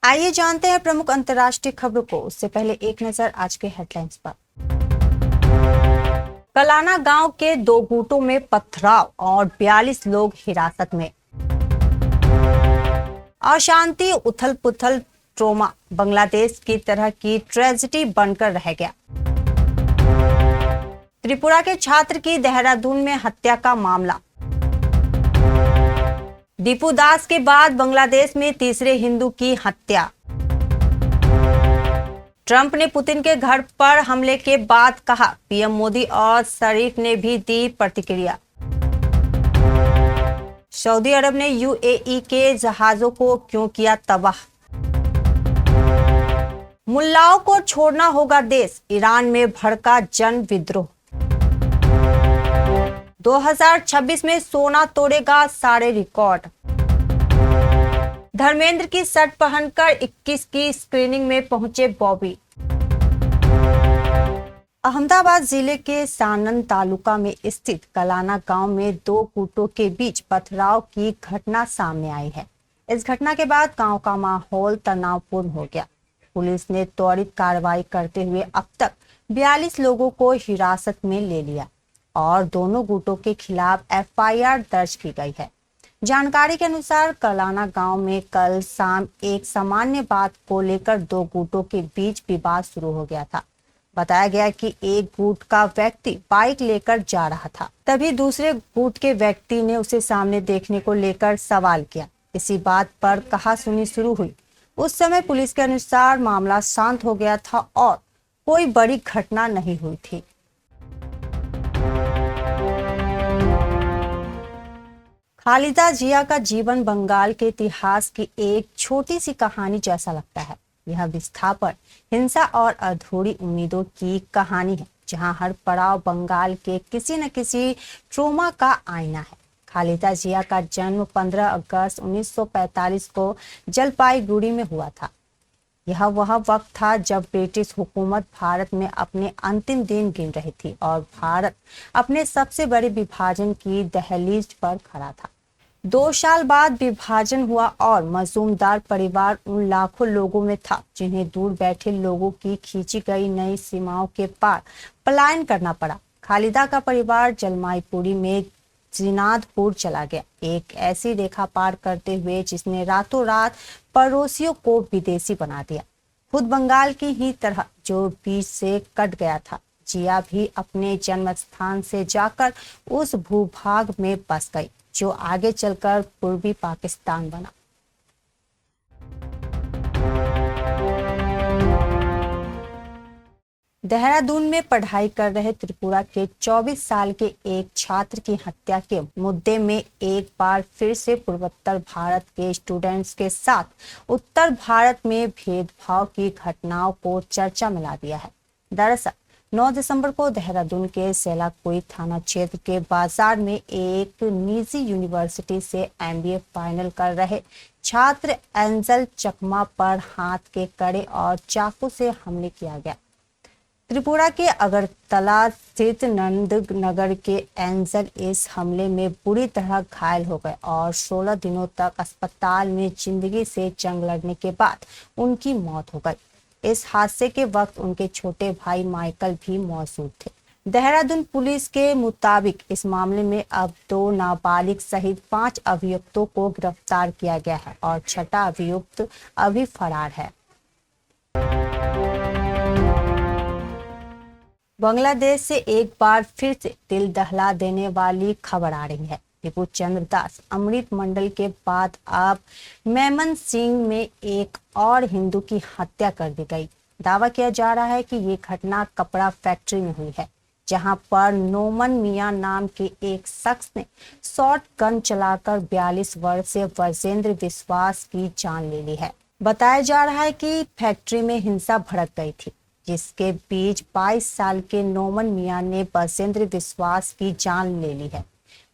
आइए जानते हैं प्रमुख अंतर्राष्ट्रीय खबरों को। उससे पहले एक नजर आज के हेडलाइंस पर। कलाना गांव के दो गुटों में पथराव और 42 लोग हिरासत में। अशांति, उथल पुथल, ट्रोमा बांग्लादेश की तरह की ट्रेजेडी बनकर रह गया। त्रिपुरा के छात्र की देहरादून में हत्या का मामला। दीपू दास के बाद बांग्लादेश में तीसरे हिंदू की हत्या। ट्रंप ने पुतिन के घर पर हमले के बाद कहा, पीएम मोदी और शरीफ ने भी दी प्रतिक्रिया। सऊदी अरब ने यूएई के जहाजों को क्यों किया तबाह। मुल्लाओं को छोड़ना होगा देश, ईरान में भड़का जन विद्रोह। 2026 में सोना तोड़ेगा सारे रिकॉर्ड। धर्मेंद्र की शर्ट पहनकर 21 की स्क्रीनिंग में पहुंचे बॉबी। अहमदाबाद जिले के सानंद तालुका में स्थित कलाना गांव में दो गुटों के बीच पथराव की घटना सामने आई है। इस घटना के बाद गांव का माहौल तनावपूर्ण हो गया। पुलिस ने त्वरित कार्रवाई करते हुए अब तक 42 लोगों को हिरासत में ले लिया और दोनों गुटों के खिलाफ एफआईआर दर्ज की गई है। जानकारी के अनुसार कलाना गांव में कल शाम एक सामान्य बात को लेकर दो गुटों के बीच विवाद शुरू हो गया था। बताया गया कि एक गुट का व्यक्ति बाइक लेकर जा रहा था, तभी दूसरे गुट के व्यक्ति ने उसे सामने देखने को लेकर सवाल किया। इसी बात पर कहासुनी शुरू हुई। उस समय पुलिस के अनुसार मामला शांत हो गया था और कोई बड़ी घटना नहीं हुई थी। खालिदा जिया का जीवन बंगाल के इतिहास की एक छोटी सी कहानी जैसा लगता है। यह विस्थापन, हिंसा और अधूरी उम्मीदों की कहानी है, जहां हर पड़ाव बंगाल के किसी न किसी ट्रोमा का आईना है। खालिदा जिया का जन्म 15 अगस्त 1945 को जलपाईगुड़ी में हुआ था। यह वह वक्त था जब ब्रिटिश हुकूमत भारत में अपने अंतिम दिन गिन रही थी और भारत अपने सबसे बड़े विभाजन की दहलीज पर खड़ा था। 2 साल बाद विभाजन हुआ और मजूमदार परिवार उन लाखों लोगों में था जिन्हें दूर बैठे लोगों की खींची गई नई सीमाओं के पार पलायन करना पड़ा। खालिदा का परिवार जलपाईगुड़ी में जिनादपुर चला गया, एक ऐसी रेखा पार करते हुए जिसने रातों रात पड़ोसियों को विदेशी बना दिया। खुद बंगाल की ही तरह जो बीच से कट गया था, जिया भी अपने जन्म स्थान से जाकर उस भूभाग में बस गई जो आगे चलकर पूर्वी पाकिस्तान बना। देहरादून में पढ़ाई कर रहे त्रिपुरा के 24 साल के एक छात्र की हत्या के मुद्दे में एक बार फिर से पूर्वोत्तर भारत के स्टूडेंट्स के साथ उत्तर भारत में भेदभाव की घटनाओं को चर्चा में ला दिया है। दरअसल 9 दिसंबर को देहरादून के सेलाकुई थाना क्षेत्र के बाजार में एक निजी यूनिवर्सिटी से एमबीए फाइनल कर रहे छात्र एंजल चकमा पर हाथ के कड़े और चाकू से हमले किया गया। त्रिपुरा के अगरतला स्थित नंद नगर के एंजल इस हमले में बुरी तरह घायल हो गए और 16 दिनों तक अस्पताल में जिंदगी से जंग लड़ने के बाद उनकी मौत हो गई। इस हादसे के वक्त उनके छोटे भाई माइकल भी मौजूद थे। देहरादून पुलिस के मुताबिक इस मामले में अब 2 नाबालिग सहित 5 अभियुक्तों को गिरफ्तार किया गया है और 6ठा अभियुक्त अभी फरार है। बांग्लादेश से एक बार फिर से दिल दहला देने वाली खबर आ रही है। दीपू चंद्र दास अमृत मंडल के बाद अब मेमन सिंह में एक और हिंदू की हत्या कर दी गई। दावा किया जा रहा है कि ये घटना कपड़ा फैक्ट्री में हुई है, जहां पर नोमन मियां नाम के एक शख्स ने शॉर्ट गन चलाकर 42 वर्षीय वजेंद्र विश्वास की जान ले ली है। बताया जा रहा है कि फैक्ट्री में हिंसा भड़क गई थी, जिसके बीच 22 साल के नोमन मियां ने वजेंद्र विश्वास की जान ले ली है।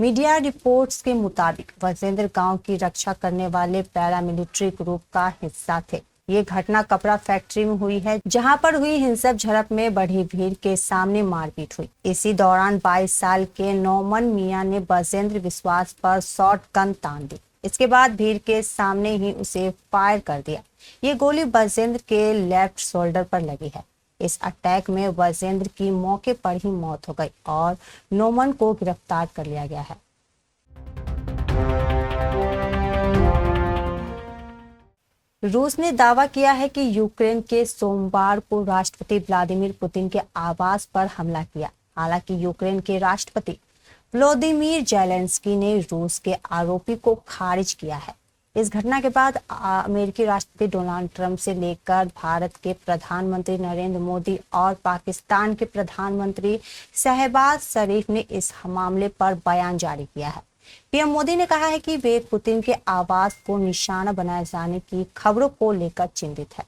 मीडिया रिपोर्ट्स के मुताबिक वजेंद्र गांव की रक्षा करने वाले पैरामिलिट्री ग्रुप का हिस्सा थे। ये घटना कपड़ा फैक्ट्री में हुई है, जहां पर हुई हिंसक झड़प में बढ़ी भीड़ के सामने मारपीट हुई। इसी दौरान 22 साल के नोमन मियां ने वजेंद्र विश्वास पर शॉर्ट गन तान दी। इसके बाद भीड़ के सामने ही उसे फायर कर दिया। ये गोली बजेंद्र के लेफ्ट शोल्डर पर लगी है। इस अटैक में बजेंद्र की मौके पर ही मौत हो गई और नोमन को गिरफ्तार कर लिया गया है। रूस ने दावा किया है कि यूक्रेन के सोमवार को राष्ट्रपति व्लादिमीर पुतिन के आवास पर हमला किया। हालांकि यूक्रेन के राष्ट्रपति व्लादिमीर जेलेंस्की ने रूस के आरोपी को खारिज किया है। इस घटना के बाद अमेरिकी राष्ट्रपति डोनाल्ड ट्रंप से लेकर भारत के प्रधानमंत्री नरेंद्र मोदी और पाकिस्तान के प्रधानमंत्री शहबाज शरीफ ने इस मामले पर बयान जारी किया है। पीएम मोदी ने कहा है कि वे पुतिन के आवास को निशाना बनाए जाने की खबरों को लेकर चिंतित है।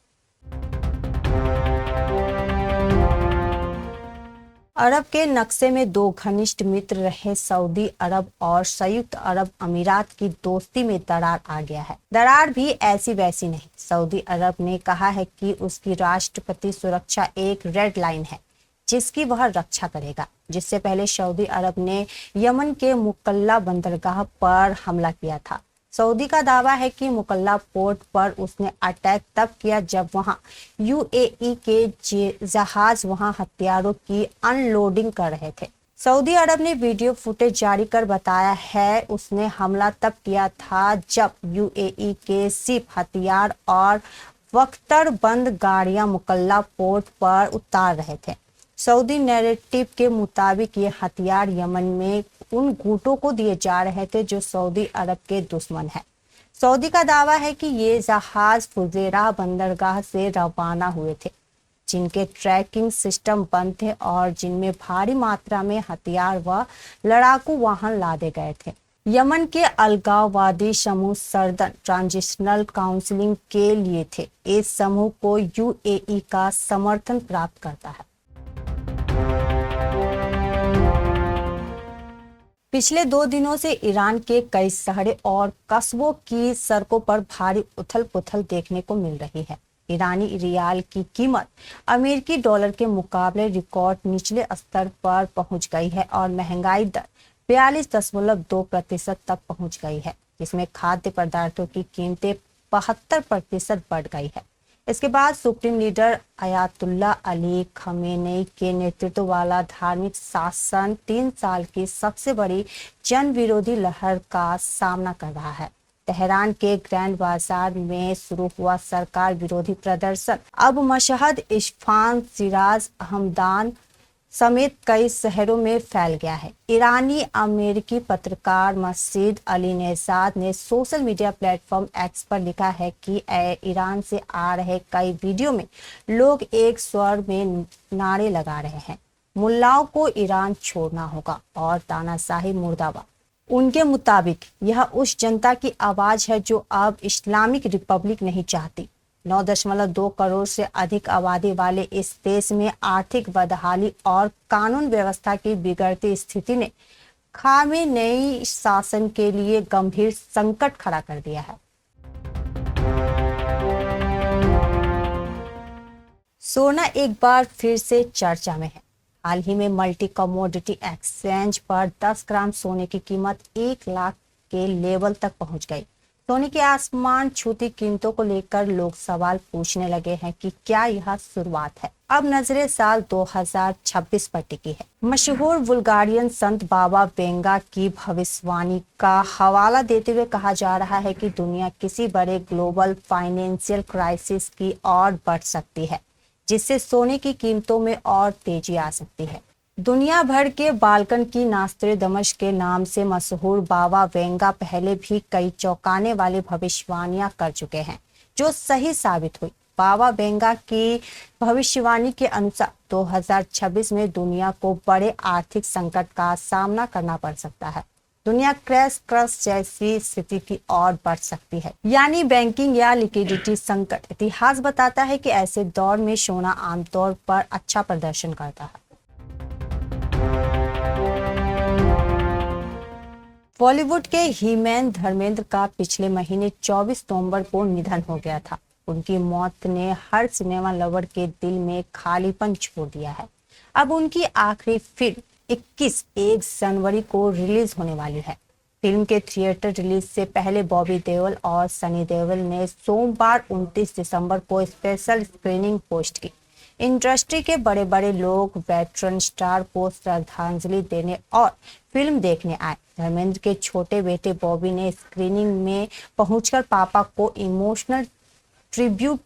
अरब के नक्शे में दो घनिष्ठ मित्र रहे सऊदी अरब और संयुक्त अरब अमीरात की दोस्ती में दरार आ गया है। दरार भी ऐसी वैसी नहीं। सऊदी अरब ने कहा है कि उसकी राष्ट्रपति सुरक्षा एक रेड लाइन है जिसकी वह रक्षा करेगा। जिससे पहले सऊदी अरब ने यमन के मुकल्ला बंदरगाह पर हमला किया था। सऊदी का दावा है कि मुकल्ला पोर्ट पर उसने अटैक तब किया जब वहां यूएई के जहाज वहां हथियारों की अनलोडिंग कर रहे थे। सऊदी अरब ने वीडियो फुटेज जारी कर बताया है उसने हमला तब किया था जब यूएई के शिप हथियार और बख्तरबंद गाड़ियां मुकल्ला पोर्ट पर उतार रहे थे। सऊदी नैरेटिव के मुताबिक ये हथियार यमन में उन गुटों को दिए जा रहे थे जो सऊदी अरब के दुश्मन हैं। सऊदी का दावा है कि ये जहाज फुजेरा बंदरगाह से रवाना हुए थे जिनके ट्रैकिंग सिस्टम बंद थे और जिनमें भारी मात्रा में हथियार व लड़ाकू वाहन लादे गए थे। यमन के अलगाववादी समूह सर्दन ट्रांजिशनल काउंसिलिंग के लिए थे। इस समूह को यूएई का समर्थन प्राप्त करता है। पिछले 2 दिनों से ईरान के कई शहरों और कस्बों की सड़कों पर भारी उथल पुथल देखने को मिल रही है। ईरानी रियाल की कीमत अमेरिकी डॉलर के मुकाबले रिकॉर्ड निचले स्तर पर पहुंच गई है और महंगाई दर 42.2% तक पहुंच गई है, जिसमें खाद्य पदार्थों की कीमतें 72% बढ़ गई है। इसके बाद supreme leader Ayatollah Ali Khamenei के नेतृत्व वाला धार्मिक शासन 3 साल की सबसे बड़ी जन विरोधी लहर का सामना कर रहा है। तेहरान के ग्रैंड बाजार में शुरू हुआ सरकार विरोधी प्रदर्शन अब मशहद, इस्फहान, शिराज, हमदान समेत कई शहरों में फैल गया है। ईरानी अमेरिकी पत्रकार मस्जिद अली नेजाद ने सोशल मीडिया प्लेटफॉर्म एक्स पर लिखा है कि ईरान से आ रहे कई वीडियो में लोग एक स्वर में नारे लगा रहे हैं, मुल्लाओं को ईरान छोड़ना होगा और तानाशाही मुर्दाबाद। उनके मुताबिक यह उस जनता की आवाज है जो अब इस्लामिक रिपब्लिक नहीं चाहती। 9.2 करोड़ से अधिक आबादी वाले इस देश में आर्थिक बदहाली और कानून व्यवस्था की बिगड़ती स्थिति ने खामेनेई शासन के लिए गंभीर संकट खड़ा कर दिया है। सोना एक बार फिर से चर्चा में है। हाल ही में मल्टी कमोडिटी एक्सचेंज पर 10 ग्राम सोने की कीमत 1 लाख के लेवल तक पहुंच गई। सोने की आसमान छूती कीमतों को लेकर लोग सवाल पूछने लगे हैं कि क्या यह शुरुआत है। अब नजरें साल 2026 पर टिकी है। मशहूर बुल्गारियन संत बाबा वेंगा की भविष्यवाणी का हवाला देते हुए कहा जा रहा है कि दुनिया किसी बड़े ग्लोबल फाइनेंशियल क्राइसिस की ओर बढ़ सकती है, जिससे सोने की कीमतों में और तेजी आ सकती है। दुनिया भर के बाल्कन की नास्त्रेदमस के नाम से मशहूर बाबा वेंगा पहले भी कई चौंकाने वाली भविष्यवाणियां कर चुके हैं, जो सही साबित हुई। बाबा वेंगा की भविष्यवाणी के अनुसार 2026 में दुनिया को बड़े आर्थिक संकट का सामना करना पड़ सकता है। दुनिया क्रैश जैसी स्थिति की ओर बढ़ सकती है, यानी बैंकिंग या लिक्विडिटी संकट। इतिहास बताता है कि ऐसे दौर में सोना आमतौर पर अच्छा प्रदर्शन करता है। बॉलीवुड के हीमैन धर्मेंद्र का पिछले महीने 24 नवंबर को निधन हो गया था। उनकी मौत ने हर सिनेमा लवर के दिल में खालीपन छोड़ दिया है। अब उनकी आखिरी फिल्म 21 जनवरी को रिलीज होने वाली है। फिल्म के थिएटर रिलीज से पहले बॉबी देओल और सनी देओल ने सोमवार 29 दिसंबर को स्पेशल स्क्रीनिंग होस्ट की। इंडस्ट्री के बड़े बड़े लोग वेटरन स्टार को श्रद्धांजलि देने और फिल्म देखने आए। धर्मेंद्र के छोटे बेटे बॉबी ने स्क्रीनिंग में पहुंचकर पापा को इमोशनल ट्रिब्यूट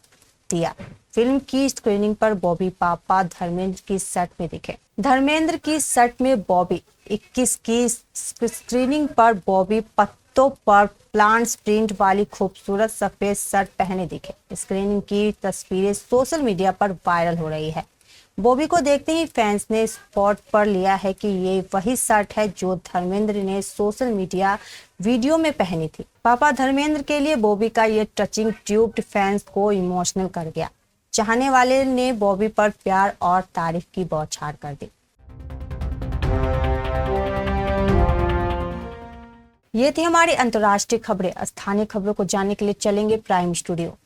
दिया। फिल्म की स्क्रीनिंग पर बॉबी पापा धर्मेंद्र की शर्ट में दिखे। धर्मेंद्र की शर्ट में बॉबी 21 की स्क्रीनिंग पर बॉबी पत्तों पर प्लांट्स प्रिंट वाली खूबसूरत सफेद शर्ट पहने दिखे। स्क्रीनिंग की तस्वीरें सोशल मीडिया पर वायरल हो रही है। बॉबी को देखते ही फैंस ने स्पॉट पर लिया है कि ये वही शर्ट है जो धर्मेंद्र ने सोशल मीडिया वीडियो में पहनी थी। पापा धर्मेंद्र के लिए बॉबी का ये टचिंग ट्यूब फैंस को इमोशनल कर गया। चाहने वाले ने बॉबी पर प्यार और तारीफ की बौछार कर दी। ये थी हमारी अंतर्राष्ट्रीय खबरें। स्थानीय खबरों को जानने के लिए चलेंगे प्राइम स्टूडियो।